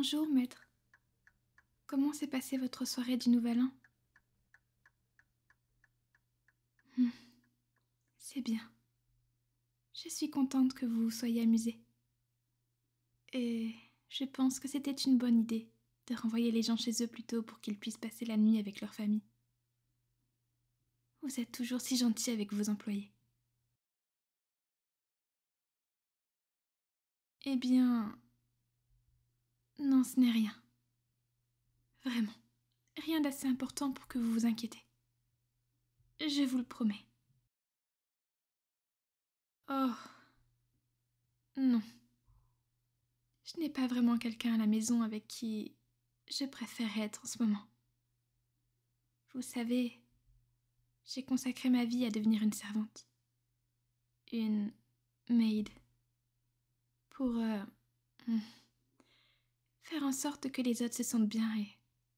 Bonjour, maître. Comment s'est passée votre soirée du Nouvel An? Hmm, c'est bien. Je suis contente que vous vous soyez amusé. Et je pense que c'était une bonne idée de renvoyer les gens chez eux plus tôt pour qu'ils puissent passer la nuit avec leur famille. Vous êtes toujours si gentil avec vos employés. Eh bien... Non, ce n'est rien. Vraiment. Rien d'assez important pour que vous vous inquiétez. Je vous le promets. Oh... Non. Je n'ai pas vraiment quelqu'un à la maison avec qui je préfère être en ce moment. Vous savez, j'ai consacré ma vie à devenir une servante. Une maid. Pour faire en sorte que les autres se sentent bien et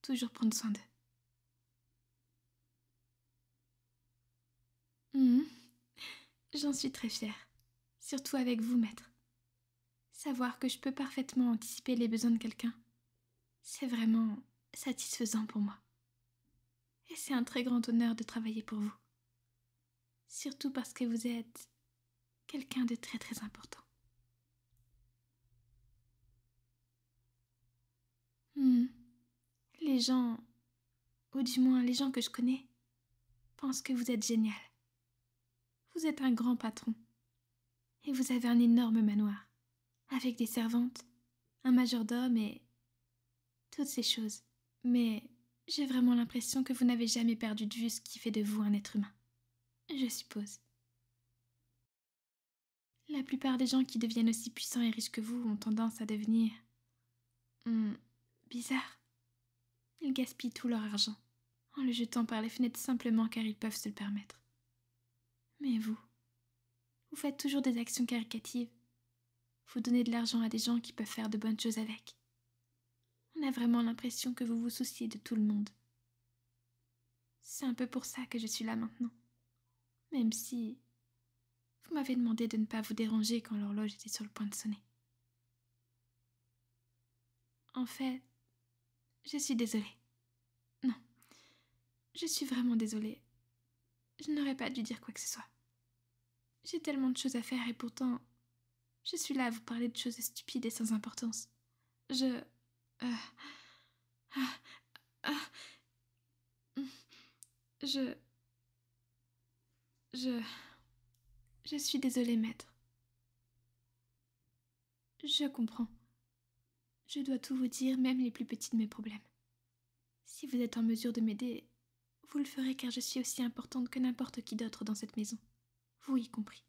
toujours prendre soin d'eux. Mhm. J'en suis très fière. Surtout avec vous, maître. Savoir que je peux parfaitement anticiper les besoins de quelqu'un, c'est vraiment satisfaisant pour moi. Et c'est un très grand honneur de travailler pour vous. Surtout parce que vous êtes quelqu'un de très très important. Hmm. Les gens, ou du moins les gens que je connais, pensent que vous êtes génial. Vous êtes un grand patron. Et vous avez un énorme manoir, avec des servantes, un majordome et toutes ces choses. Mais j'ai vraiment l'impression que vous n'avez jamais perdu de vue ce qui fait de vous un être humain. Je suppose. La plupart des gens qui deviennent aussi puissants et riches que vous ont tendance à devenir... bizarres. Ils gaspillent tout leur argent, en le jetant par les fenêtres simplement car ils peuvent se le permettre. Mais vous faites toujours des actions caricatives. Vous donnez de l'argent à des gens qui peuvent faire de bonnes choses avec. On a vraiment l'impression que vous vous souciez de tout le monde. C'est un peu pour ça que je suis là maintenant. Même si vous m'avez demandé de ne pas vous déranger quand l'horloge était sur le point de sonner. En fait, je suis désolée. Non, je suis vraiment désolée. Je n'aurais pas dû dire quoi que ce soit. J'ai tellement de choses à faire et pourtant, je suis là à vous parler de choses stupides et sans importance. Je... ah, ah, je... Je... Je suis désolée, maître. Je comprends. Je dois tout vous dire, même les plus petits de mes problèmes. Si vous êtes en mesure de m'aider, vous le ferez car je suis aussi importante que n'importe qui d'autre dans cette maison. Vous y compris.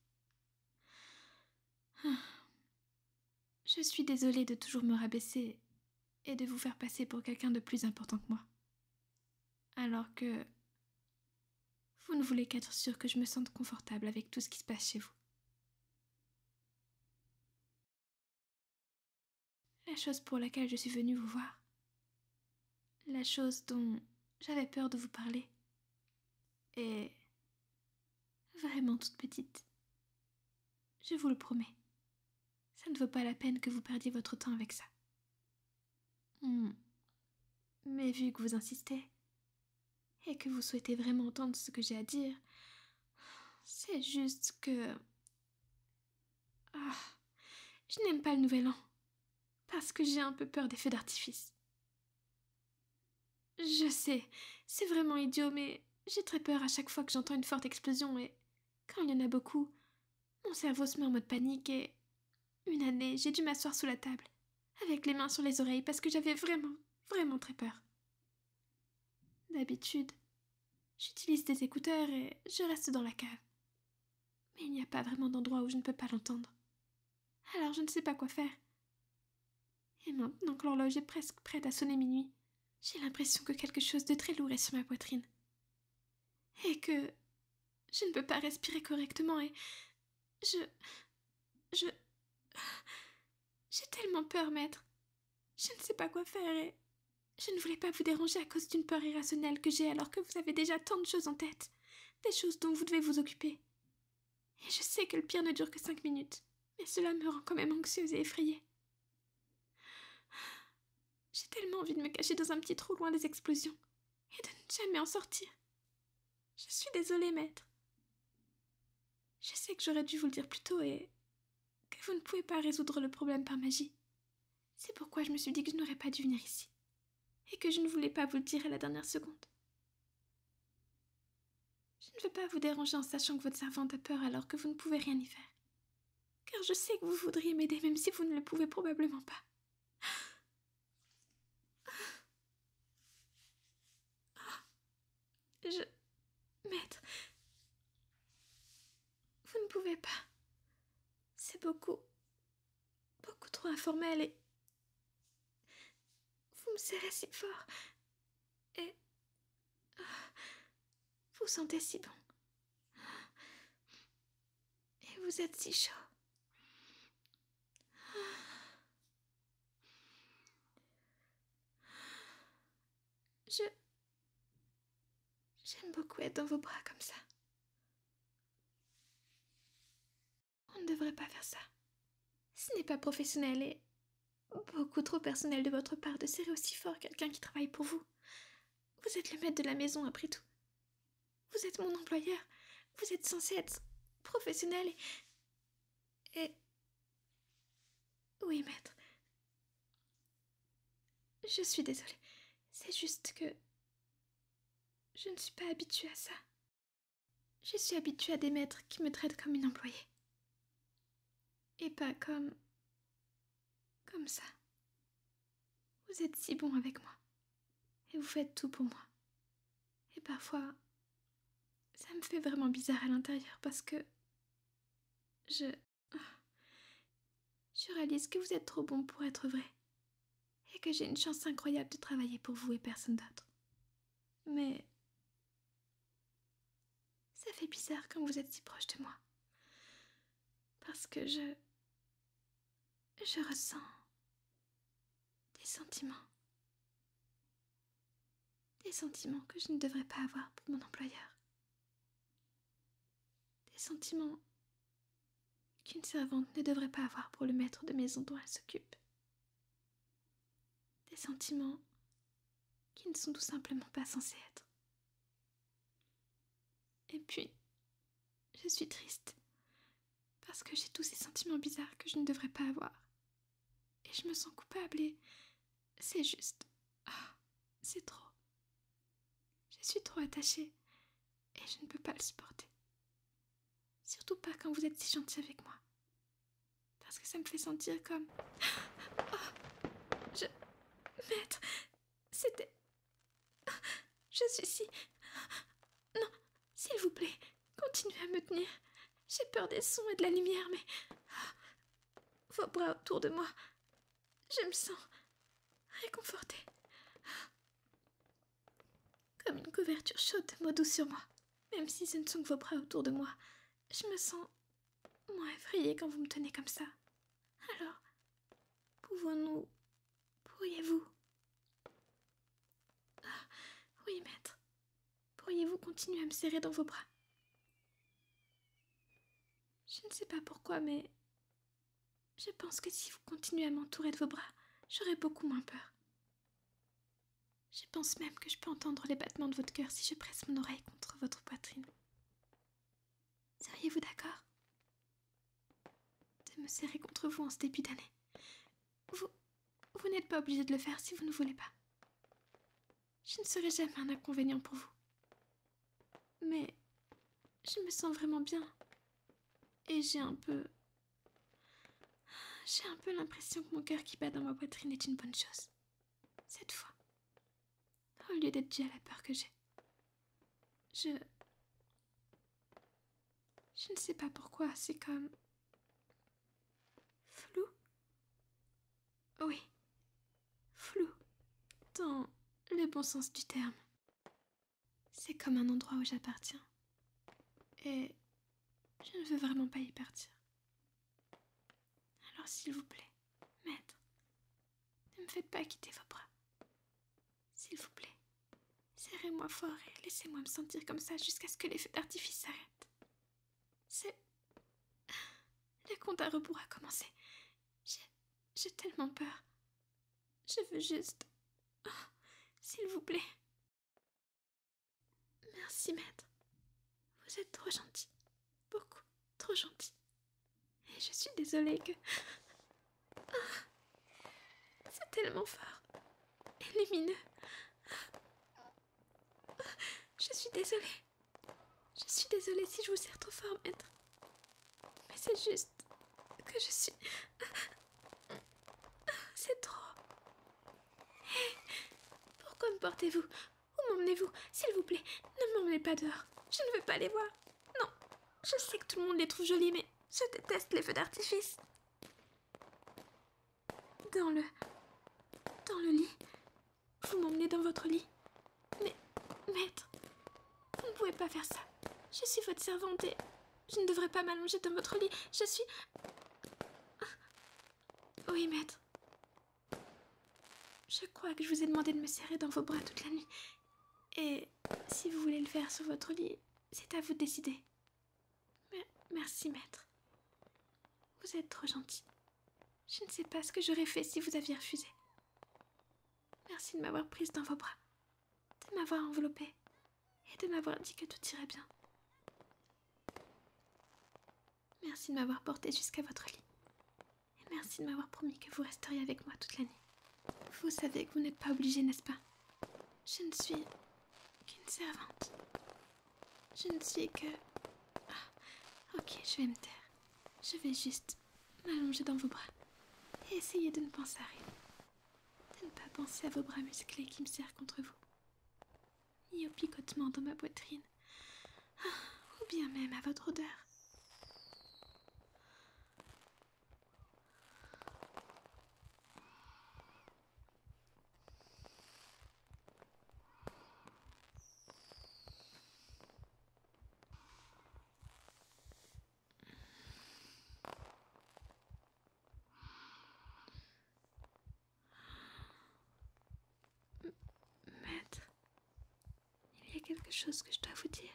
Je suis désolée de toujours me rabaisser et de vous faire passer pour quelqu'un de plus important que moi. Alors que vous ne voulez qu'être sûr que je me sente confortable avec tout ce qui se passe chez vous. La chose pour laquelle je suis venue vous voir, la chose dont j'avais peur de vous parler, est vraiment toute petite. Je vous le promets. Ça ne vaut pas la peine que vous perdiez votre temps avec ça. Mais vu que vous insistez, et que vous souhaitez vraiment entendre ce que j'ai à dire, c'est juste que... Ah, je n'aime pas le Nouvel An, parce que j'ai un peu peur des feux d'artifice. Je sais, c'est vraiment idiot, mais j'ai très peur à chaque fois que j'entends une forte explosion et quand il y en a beaucoup, mon cerveau se met en mode panique et... Une année, j'ai dû m'asseoir sous la table, avec les mains sur les oreilles parce que j'avais vraiment, vraiment très peur. D'habitude, j'utilise des écouteurs et je reste dans la cave. Mais il n'y a pas vraiment d'endroit où je ne peux pas l'entendre. Alors je ne sais pas quoi faire. Et maintenant que l'horloge est presque prête à sonner minuit, j'ai l'impression que quelque chose de très lourd est sur ma poitrine. Et que je ne peux pas respirer correctement et... Je... J'ai tellement peur, maître. Je ne sais pas quoi faire et... Je ne voulais pas vous déranger à cause d'une peur irrationnelle que j'ai alors que vous avez déjà tant de choses en tête. Des choses dont vous devez vous occuper. Et je sais que le pire ne dure que 5 minutes. Mais cela me rend quand même anxieuse et effrayée. J'ai tellement envie de me cacher dans un petit trou loin des explosions et de ne jamais en sortir. Je suis désolée, maître. Je sais que j'aurais dû vous le dire plus tôt et que vous ne pouvez pas résoudre le problème par magie. C'est pourquoi je me suis dit que je n'aurais pas dû venir ici et que je ne voulais pas vous le dire à la dernière seconde. Je ne veux pas vous déranger en sachant que votre servante a peur alors que vous ne pouvez rien y faire. Car je sais que vous voudriez m'aider même si vous ne le pouvez probablement pas. Maître, vous ne pouvez pas. C'est beaucoup trop informel et... Vous me serrez si fort et... Vous sentez si bon. Et vous êtes si chaud. J'aime beaucoup être dans vos bras comme ça. On ne devrait pas faire ça. Ce n'est pas professionnel et beaucoup trop personnel de votre part de serrer aussi fort quelqu'un qui travaille pour vous. Vous êtes le maître de la maison après tout. Vous êtes mon employeur. Vous êtes censé être professionnel et... Oui, maître. Je suis désolée. C'est juste que... je ne suis pas habituée à ça. Je suis habituée à des maîtres qui me traitent comme une employée. Et pas comme ça. Vous êtes si bon avec moi. Et vous faites tout pour moi. Et parfois, ça me fait vraiment bizarre à l'intérieur parce que... Je réalise que vous êtes trop bon pour être vrai. Et que j'ai une chance incroyable de travailler pour vous et personne d'autre. Mais... ça fait bizarre quand vous êtes si proche de moi. Parce que je ressens des sentiments. Des sentiments que je ne devrais pas avoir pour mon employeur. Des sentiments qu'une servante ne devrait pas avoir pour le maître de maison dont elle s'occupe. Des sentiments qui ne sont tout simplement pas censés être. Et puis, je suis triste parce que j'ai tous ces sentiments bizarres que je ne devrais pas avoir. Et je me sens coupable et c'est juste... c'est trop. Je suis trop attachée et je ne peux pas le supporter. Surtout pas quand vous êtes si gentil avec moi. Parce que ça me fait sentir comme... Maître, c'était... Je suis si... Non, s'il vous plaît, continuez à me tenir. J'ai peur des sons et de la lumière, mais... vos bras autour de moi, je me sens réconfortée. Comme une couverture chaude de mots doux sur moi. Même si ce ne sont que vos bras autour de moi, je me sens moins effrayée quand vous me tenez comme ça. Alors, pourriez-vous... oui, maître. Pourriez-vous continuer à me serrer dans vos bras? Je ne sais pas pourquoi, mais... je pense que si vous continuez à m'entourer de vos bras, j'aurai beaucoup moins peur. Je pense même que je peux entendre les battements de votre cœur si je presse mon oreille contre votre poitrine. Seriez-vous d'accord de me serrer contre vous en ce début d'année? Vous n'êtes pas obligé de le faire si vous ne voulez pas. Je ne serai jamais un inconvénient pour vous. Mais je me sens vraiment bien. Et j'ai un peu l'impression que mon cœur qui bat dans ma poitrine est une bonne chose. Cette fois. Au lieu d'être dû à la peur que j'ai. Je ne sais pas pourquoi, c'est comme... flou? Oui, flou. Dans le bon sens du terme. C'est comme un endroit où j'appartiens. Et je ne veux vraiment pas y partir. Alors s'il vous plaît, maître, ne me faites pas quitter vos bras. S'il vous plaît, serrez-moi fort et laissez-moi me sentir comme ça jusqu'à ce que les feux d'artifice s'arrêtent. Le compte à rebours a commencé. J'ai tellement peur. Je veux juste... Oh, s'il vous plaît. Merci, maître. Vous êtes trop gentil. Beaucoup trop gentil. Et je suis désolée que... C'est tellement fort. Et lumineux. Je suis désolée. Je suis désolée si je vous serre trop fort, maître. Mais c'est juste que je suis... C'est trop. Hé, pourquoi me portez-vous? Où m'emmenez-vous? S'il vous plaît, ne m'emmenez pas dehors. Je ne veux pas les voir. Non, je sais que tout le monde les trouve jolis, mais je déteste les feux d'artifice. Dans le lit. Vous m'emmenez dans votre lit. Mais, maître, vous ne pouvez pas faire ça. Je suis votre servante et je ne devrais pas m'allonger dans votre lit. Je suis... Oui, maître. Je crois que je vous ai demandé de me serrer dans vos bras toute la nuit. Et si vous voulez le faire sur votre lit, c'est à vous de décider. Mais merci, maître. Vous êtes trop gentil. Je ne sais pas ce que j'aurais fait si vous aviez refusé. Merci de m'avoir prise dans vos bras, de m'avoir enveloppée et de m'avoir dit que tout irait bien. Merci de m'avoir portée jusqu'à votre lit. Et merci de m'avoir promis que vous resteriez avec moi toute la nuit. Vous savez que vous n'êtes pas obligé, n'est-ce pas? Je ne suis qu'une servante. Je ne suis que... Ah, ok, je vais me taire. Je vais juste m'allonger dans vos bras et essayer de ne penser à rien. De ne pas penser à vos bras musclés qui me serrent contre vous, ni au picotement dans ma poitrine, ou bien même à votre odeur. Maître, il y a quelque chose que je dois vous dire.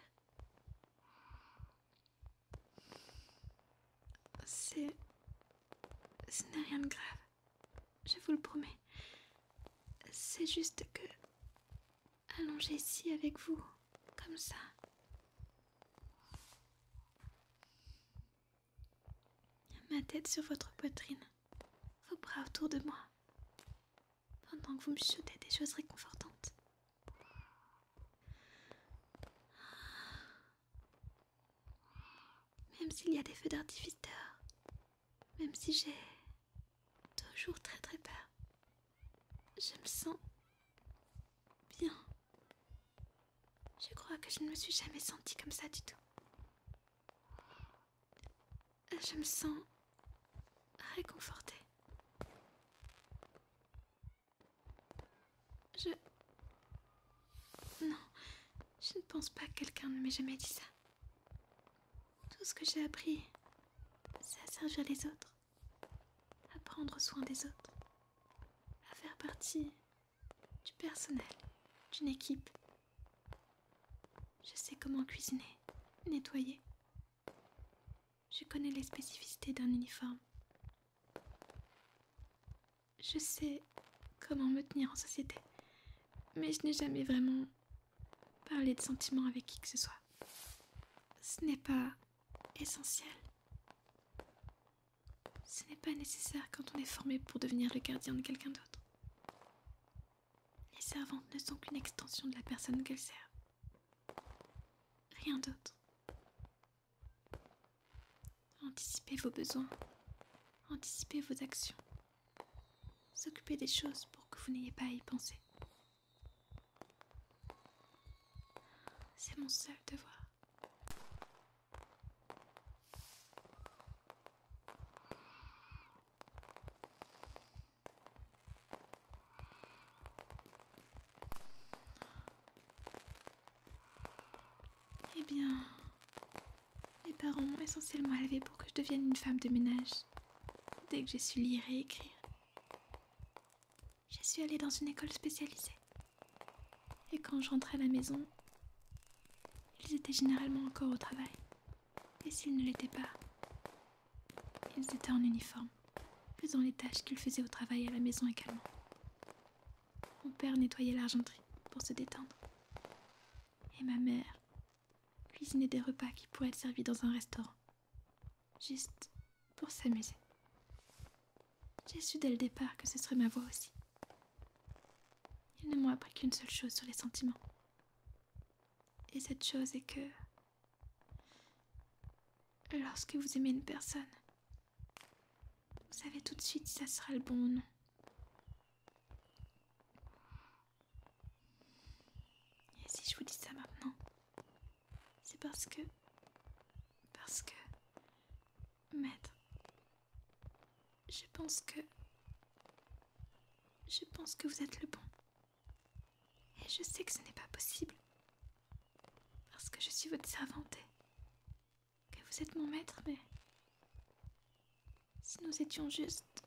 Ce n'est rien de grave. Je vous le promets. C'est juste que... Allongée ici avec vous, comme ça. Ma tête sur votre poitrine, vos bras autour de moi, pendant que vous me chuchotez des choses réconfortantes. Même s'il y a des feux d'artifice dehors, même si j'ai toujours très très peur, je me sens bien. Je crois que je ne me suis jamais sentie comme ça du tout. Je me sens réconfortée. Non, je ne pense pas que quelqu'un ne m'ait jamais dit ça. Tout ce que j'ai appris, c'est à servir les autres, à prendre soin des autres, à faire partie du personnel, d'une équipe. Je sais comment cuisiner, nettoyer. Je connais les spécificités d'un uniforme. Je sais comment me tenir en société, mais je n'ai jamais vraiment parlé de sentiments avec qui que ce soit. Ce n'est pas essentiel. Ce n'est pas nécessaire quand on est formé pour devenir le gardien de quelqu'un d'autre. Les servantes ne sont qu'une extension de la personne qu'elles servent. Rien d'autre. Anticipez vos besoins, anticipez vos actions. S'occuper des choses pour que vous n'ayez pas à y penser. C'est mon seul devoir. Eh bien, mes parents m'ont essentiellement élevée pour que je devienne une femme de ménage. Dès que j'ai su lire et écrire, je suis allée dans une école spécialisée. Et quand je rentrais à la maison, ils étaient généralement encore au travail. Et s'ils ne l'étaient pas, ils étaient en uniforme, faisant les tâches qu'ils faisaient au travail et à la maison également. Mon père nettoyait l'argenterie pour se détendre. Et ma mère cuisinait des repas qui pourraient être servis dans un restaurant. Juste pour s'amuser. J'ai su dès le départ que ce serait ma voie aussi. Ils ne m'ont appris qu'une seule chose sur les sentiments. Et cette chose est que lorsque vous aimez une personne, vous savez tout de suite si ça sera le bon ou non. Et si je vous dis ça maintenant, c'est parce que, maître, je pense que vous êtes le bon. Et je sais que ce n'est pas possible. Parce que je suis votre servante et que vous êtes mon maître, mais si nous étions juste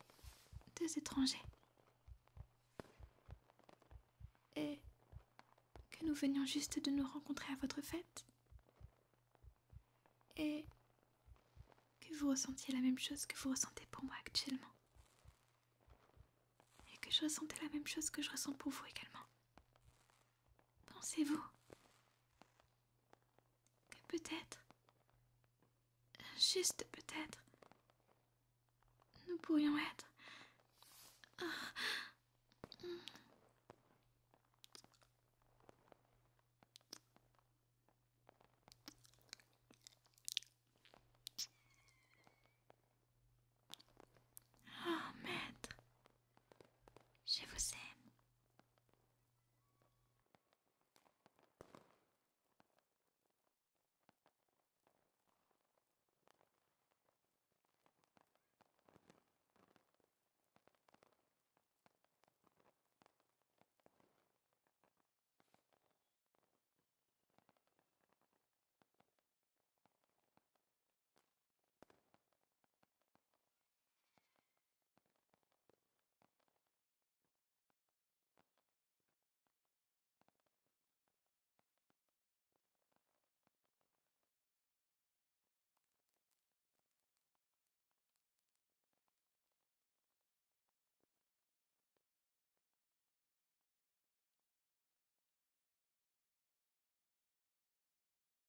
deux étrangers et que nous venions juste de nous rencontrer à votre fête et que vous ressentiez la même chose que vous ressentez pour moi actuellement et que je ressentais la même chose que je ressens pour vous également. Pensez-vous que peut-être, juste peut-être, nous pourrions être